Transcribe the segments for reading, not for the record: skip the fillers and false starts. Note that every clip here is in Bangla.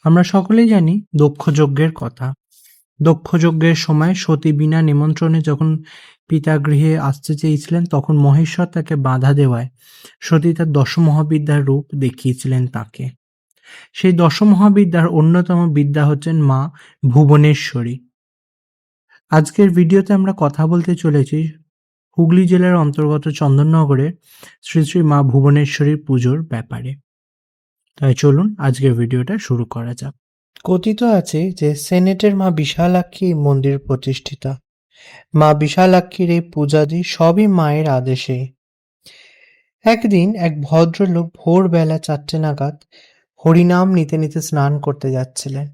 আমরা সকলেই জানি দক্ষ যজ্ঞের কথা। দক্ষ যজ্ঞের সময় সতী বিনা নিমন্ত্রণে যখন পিতা গৃহে আসতে চেয়েছিলেন তখন মহেশ্বর তাকে বাধা দেওয়ায় সতী তার দশমহাবিদ্যার রূপ দেখিয়েছিলেন তাকে। সেই দশমহাবিদ্যার অন্যতম বিদ্যা হচ্ছেন মা ভুবনেশ্বরী। আজকের ভিডিওতে আমরা কথা বলতে চলেছি হুগলি জেলার অন্তর্গত চন্দননগরের শ্রী শ্রী মা ভুবনেশ্বরীর পুজোর ব্যাপারে। তাই চলুন আজকের ভিডিওটা শুরু করা যাক। কথিত আছে যে সেনেটের মা বিশালাক্ষী এই মন্দির প্রতিষ্ঠিতা। মা বিশালাক্ষীর এই পূজাদি সবই মায়ের আদেশে। একদিন এক ভদ্রলোক ভোরবেলা 4টে নাগাদ হরিনাম নিতে নিতে স্নান করতে যাচ্ছিলেন।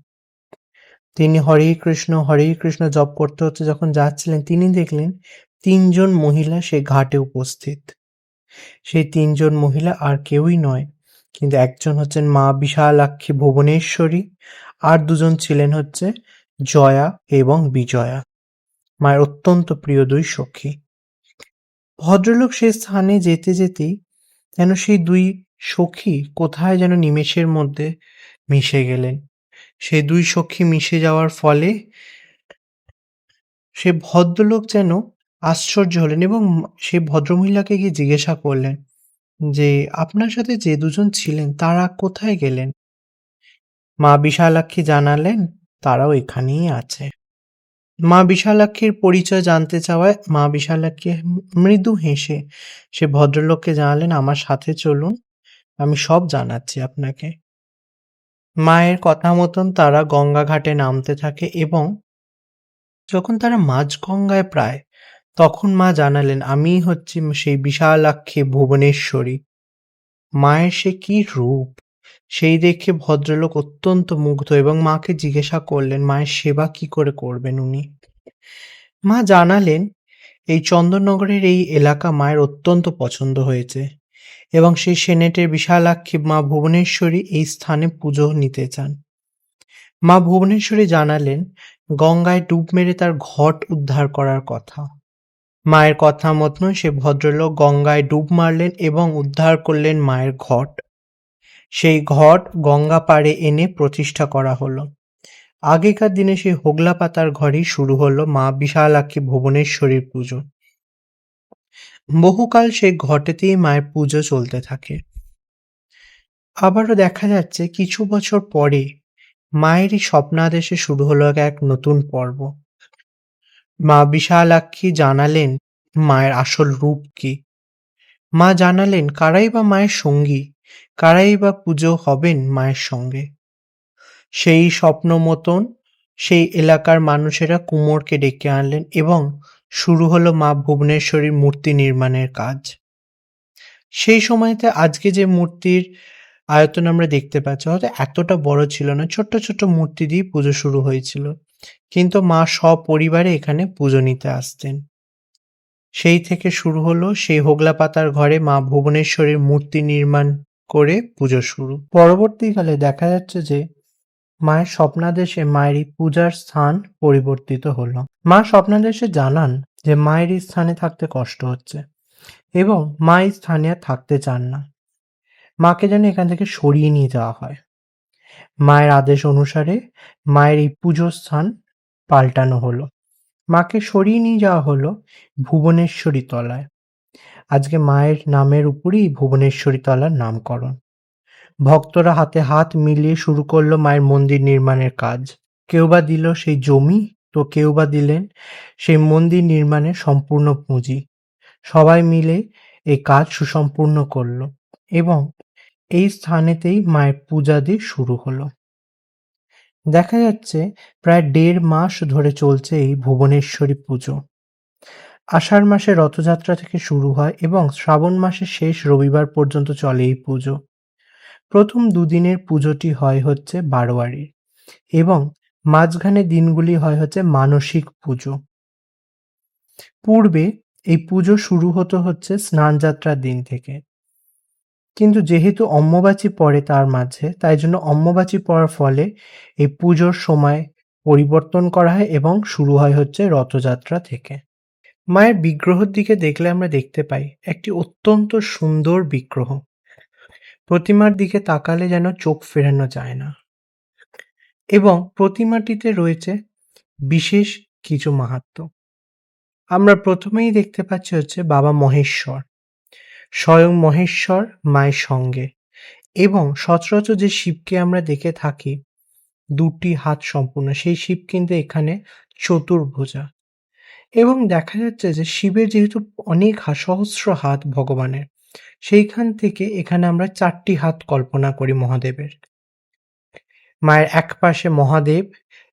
তিনি হরে কৃষ্ণ জপ করতে করতে যখন যাচ্ছিলেন তিনি দেখলেন 3জন মহিলা সে ঘাটে উপস্থিত। সেই 3জন মহিলা আর কেউই নয়, কিন্তু একজন হচ্ছেন মা বিশালাক্ষী ভুবনেশ্বরী, আর 2জন ছিলেন হচ্ছে জয়া এবং বিজয়া, মায়ের অত্যন্ত প্রিয় 2 সখী। ভদ্রলোক সেই স্থানে যেতে যেতেই যেন সেই 2 সখী কোথায় যেন নিমেষের মধ্যে মিশে গেলেন। সেই 2 সখী মিশে যাওয়ার ফলে সে ভদ্রলোক যেন আশ্চর্য হলেন এবং সেই ভদ্রমহিলাকে গিয়ে জিজ্ঞাসা করলেন যে, "আপনার সাথে যে 2জন ছিলেন তারা কোথায় গেলেন?" মা বিশালাক্ষী জানালেন, "তারাও এখানেই আছে।" মা বিশালাক্ষীর পরিচয় জানতে চাওয়ায় মা বিশালাক্ষী মৃদু হেসে সে ভদ্রলোককে জানালেন, "আমার সাথে চলুন, আমি সব জানাচ্ছি আপনাকে।" মায়ের কথা মতন তারা গঙ্গা ঘাটে নামতে থাকে এবং যখন তারা মাঝগঙ্গায় প্রায়, তখন মা জানালেন, "আমিই হচ্ছি সেই বিশালাক্ষী ভুবনেশ্বরী।" মায়ের সে কি রূপ! সেই দেখে ভদ্রলোক অত্যন্ত মুগ্ধ এবং মাকে জিজ্ঞাসা করলেন মায়ের সেবা কি করে করবেন উনি। মা জানালেন, এই চন্দননগরের এই এলাকা মায়ের অত্যন্ত পছন্দ হয়েছে এবং সেই সেনেটের বিশালাক্ষী মা ভুবনেশ্বরী এই স্থানে পুজো নিতে চান। মা ভুবনেশ্বরী জানালেন গঙ্গায় ডুব মেরে তার ঘট উদ্ধার করার কথা। মায়ের কথা মতন সে ভদ্রলোক গঙ্গায় ডুব মারলেন এবং উদ্ধার করলেন মায়ের ঘট। সেই ঘট গঙ্গা পাড়ে এনে প্রতিষ্ঠা করা হলো। আগেকার দিনে সেই হোগলা পাতার ঘরেই শুরু হলো মা বিশালাক্ষী ভুবনেশ্বরীর পুজো। বহুকাল সেই ঘটেতেই মায়ের পুজো চলতে থাকে। আবারও দেখা যাচ্ছে কিছু বছর পরে মায়েরই স্বপ্নাদেশে শুরু হলো এক নতুন পর্ব। মা বিশালাক্ষী জানালেন মায়ের আসল রূপ কি। মা জানালেন কারাই বা মায়ের সঙ্গী, কারাই বা পুজো হবেন মায়ের সঙ্গে। সেই স্বপ্ন মতন সেই এলাকার মানুষেরা কুমোরকে ডেকে আনলেন এবং শুরু হলো মা ভুবনেশ্বরীর মূর্তি নির্মাণের কাজ। সেই সময়তে আজকে যে মূর্তির আয়তন আমরা দেখতে পাচ্ছি হয়তো এতটা বড় ছিল না, ছোট্ট ছোট্ট মূর্তি দিয়ে পুজো শুরু হয়েছিল, কিন্তু মা সপরিবারে এখানে পুজো নিতে আসতেন। সেই থেকে শুরু হলো সেই হোগলা পাতার ঘরে মা ভুবনেশ্বরীর মূর্তি নির্মাণ করে পুজো শুরু। পরবর্তীকালে দেখা যাচ্ছে যে মায়ের স্বপ্নাদেশে মায়ের এই পূজার স্থান পরিবর্তিত হলো। মা স্বপ্নাদেশে জানান যে মায়ের এই স্থানে থাকতে কষ্ট হচ্ছে এবং মা এই স্থানে আর থাকতে চান না। মাকে যেন এখান থেকে সরিয়ে নিয়ে যাওয়া হয়। মায়ের আদেশ অনুসারে মায়ের এই পুজোর স্থান পাল্টানো হলো। মাকে সরিয়ে নিয়ে যাওয়া হলো ভুবনেশ্বরী তলায়। আজকে মায়ের নামের উপরই ভুবনেশ্বরী তলার নামকরণ। ভক্তরা হাতে হাত মিলিয়ে শুরু করলো মায়ের মন্দির নির্মাণের কাজ। কেউ বা দিল সেই জমি, তো কেউ বা দিলেন সেই মন্দির নির্মাণের সম্পূর্ণ পুঁজি। সবাই মিলে এই কাজ সুসম্পূর্ণ করলো এবং এই স্থানেতেই মায়ের পূজাদি শুরু হলো। দেখা যাচ্ছে প্রায় 1.5 মাস ধরে চলছে এই ভুবনেশ্বরী পুজো। আষাঢ় মাসে রথযাত্রা থেকে শুরু হয় এবং শ্রাবণ মাসের শেষ রবিবার পর্যন্ত চলে এই পুজো। প্রথম 2 দিনের পুজোটি হয় হচ্ছে বারোয়ারি এবং মাঝখানে দিনগুলি হয় হচ্ছে মানসিক পুজো। পূর্বে এই পুজো শুরু হতো হচ্ছে স্নানযাত্রার দিন থেকে, কিন্তু যেহেতু অম্বুবাচী পড়ে তার মাঝে, তাই জন্য অম্বুবাচী পড়ার ফলে এই পুজোর সময় পরিবর্তন করা হয় এবং শুরু হয় হচ্ছে রথযাত্রা থেকে। মায়ের বিগ্রহের দিকে দেখলে আমরা দেখতে পাই একটি অত্যন্ত সুন্দর বিগ্রহ। প্রতিমার দিকে তাকালে যেন চোখ ফেরানো যায় না। এবং প্রতিমাটিতে রয়েছে বিশেষ কিছু মাহাত্ম্য। আমরা প্রথমেই দেখতে পাচ্ছি হচ্ছে বাবা মহেশ্বর, স্বয়ং মহেশ্বর মায়ের সঙ্গে, এবং সচরাচর যে শিবকে আমরা দেখে থাকি দুটি হাত সম্পূর্ণ, সেই শিব কিন্তু এখানে চতুর্ভুজা। এবং দেখা যাচ্ছে যে শিবের যেহেতু অনেক সহস্র হাত ভগবানের, সেইখান থেকে এখানে আমরা ৪টি হাত কল্পনা করি মহাদেবের। মায়ের এক পাশে মহাদেব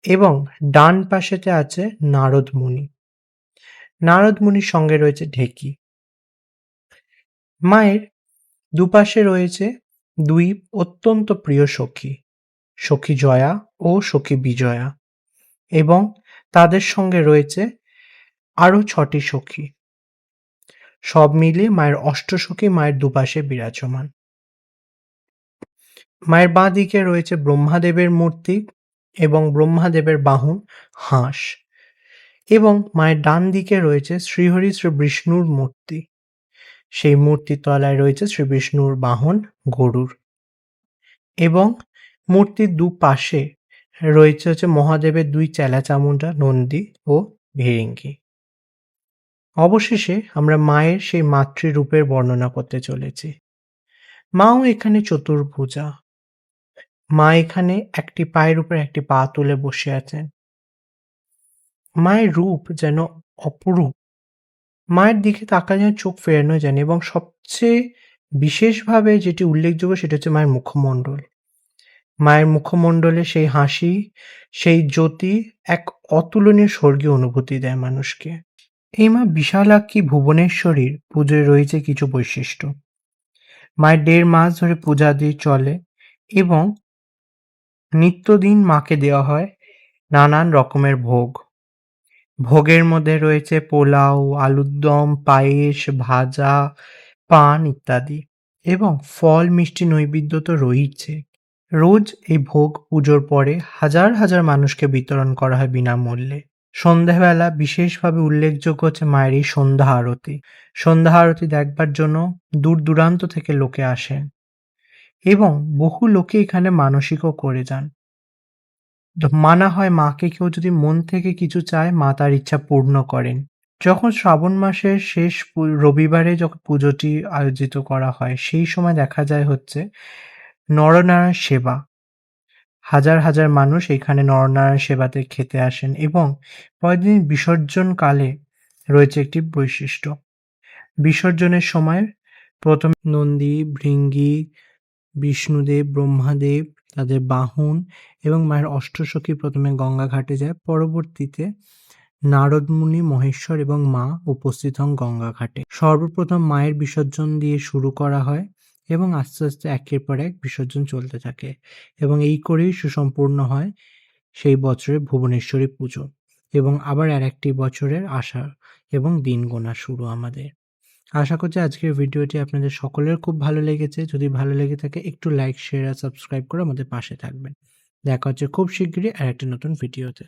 এবং ডান পাশেতে আছে নারদ মুনি। নারদ মুনির সঙ্গে রয়েছে ঢেকি। মায়ের দুপাশে রয়েছে দুই অত্যন্ত প্রিয় সখী, সখী জয়া ও সখী বিজয়া, এবং তাদের সঙ্গে রয়েছে আরও ৬টি সখী। সব মিলিয়ে মায়ের অষ্টসখী মায়ের দুপাশে বিরাজমান। মায়ের বাঁ দিকে রয়েছে ব্রহ্মাদেবের মূর্তি এবং ব্রহ্মাদেবের বাহন হাঁস, এবং মায়ের ডান দিকে রয়েছে শ্রীহরি শ্রী বিষ্ণুর মূর্তি। সেই মূর্তির তলায় রয়েছে শ্রী বিষ্ণুর বাহন গরুর, এবং মূর্তির দুপাশে রয়েছে হচ্ছে মহাদেবের দুই চেলাচামুন্ডা নন্দী ও ভিরিঙ্গি। অবশেষে আমরা মায়ের সেই মাতৃরূপের বর্ণনা করতে চলেছি। মাও এখানে চতুর্ভুজা। মা এখানে একটি পায়ের উপর একটি পা তুলে বসে আছেন। মায়ের রূপ যেন অপরূপ। মায়ের দিকে তাকালে যেন চোখ ফেরানো যায় না, এবং সবচেয়ে বিশেষভাবে যেটি উল্লেখযোগ্য সেটা হচ্ছে মায়ের মুখমণ্ডল। মায়ের মুখমণ্ডলে সেই হাসি, সেই জ্যোতি এক অতুলনীয় স্বর্গীয় অনুভূতি দেয় মানুষকে। এই মা বিশালাক্ষী ভুবনেশ্বরীর পুজোয় রয়েছে কিছু বৈশিষ্ট্য। মায়ের ১.৫ মাস ধরে পূজাদি চলে এবং নিত্যদিন মাকে দেওয়া হয় নানান রকমের ভোগ। ভোগের মধ্যে রয়েছে পোলাও, আলুর দম, পায়েস, ভাজা, পান ইত্যাদি, এবং ফল মিষ্টি নৈবেদ্য তো রয়েইছে। রোজ এই ভোগ পুজোর পরে হাজার হাজার মানুষকে বিতরণ করা হয় বিনামূল্যে। সন্ধ্যাবেলা বিশেষভাবে উল্লেখযোগ্য হচ্ছে মায়ের এই সন্ধ্যা আরতি। সন্ধ্যা আরতি দেখবার জন্য দূর দূরান্ত থেকে লোকে আসেন, এবং বহু লোকে এখানে মানসিকও করে যান। মানা হয় মাকে কেউ যদি মন থেকে কিছু চায় মা তার ইচ্ছা পূর্ণ করেন। যখন শ্রাবণ মাসের শেষ রবিবারে যখন পুজোটি আয়োজিত করা হয়, সেই সময় দেখা যায় হচ্ছে নরনারায়ণ সেবা। হাজার হাজার মানুষ এখানে নরনারায়ণ সেবাতে খেতে আসেন, এবং পরের দিন বিসর্জনকালে রয়েছে একটি বৈশিষ্ট্য। বিসর্জনের সময় প্রথমে নন্দী, ভৃঙ্গি, বিষ্ণুদেব, ব্রহ্মাদেব, তাদের বাহন এবং মায়ের অষ্টসখী প্রথমে গঙ্গা ঘাটে যায়। পরবর্তীতে নারদ মুনি, মহেশ্বর এবং মা উপস্থিত হন গঙ্গা ঘাটে। সর্বপ্রথম মায়ের বিসর্জন দিয়ে শুরু করা হয়, এবং আস্তে আস্তে একের পর এক বিসর্জন চলতে থাকে, এবং এই করেই সুসম্পূর্ণ হয় সেই বছরের ভুবনেশ্বরী পুজো, এবং আবার আরেকটি বছরের আশা এবং দিন গোনা শুরু আমাদের। আশা করছি আজকের ভিডিওটি আপনাদের সকলের খুব ভালো লেগেছে। যদি ভালো লেগে থাকে একটু লাইক, শেয়ার আর সাবস্ক্রাইব করে আমাদের পাশে থাকবেন। দেখা হচ্ছে খুব শিগগিরই আরেকটি নতুন ভিডিওতে।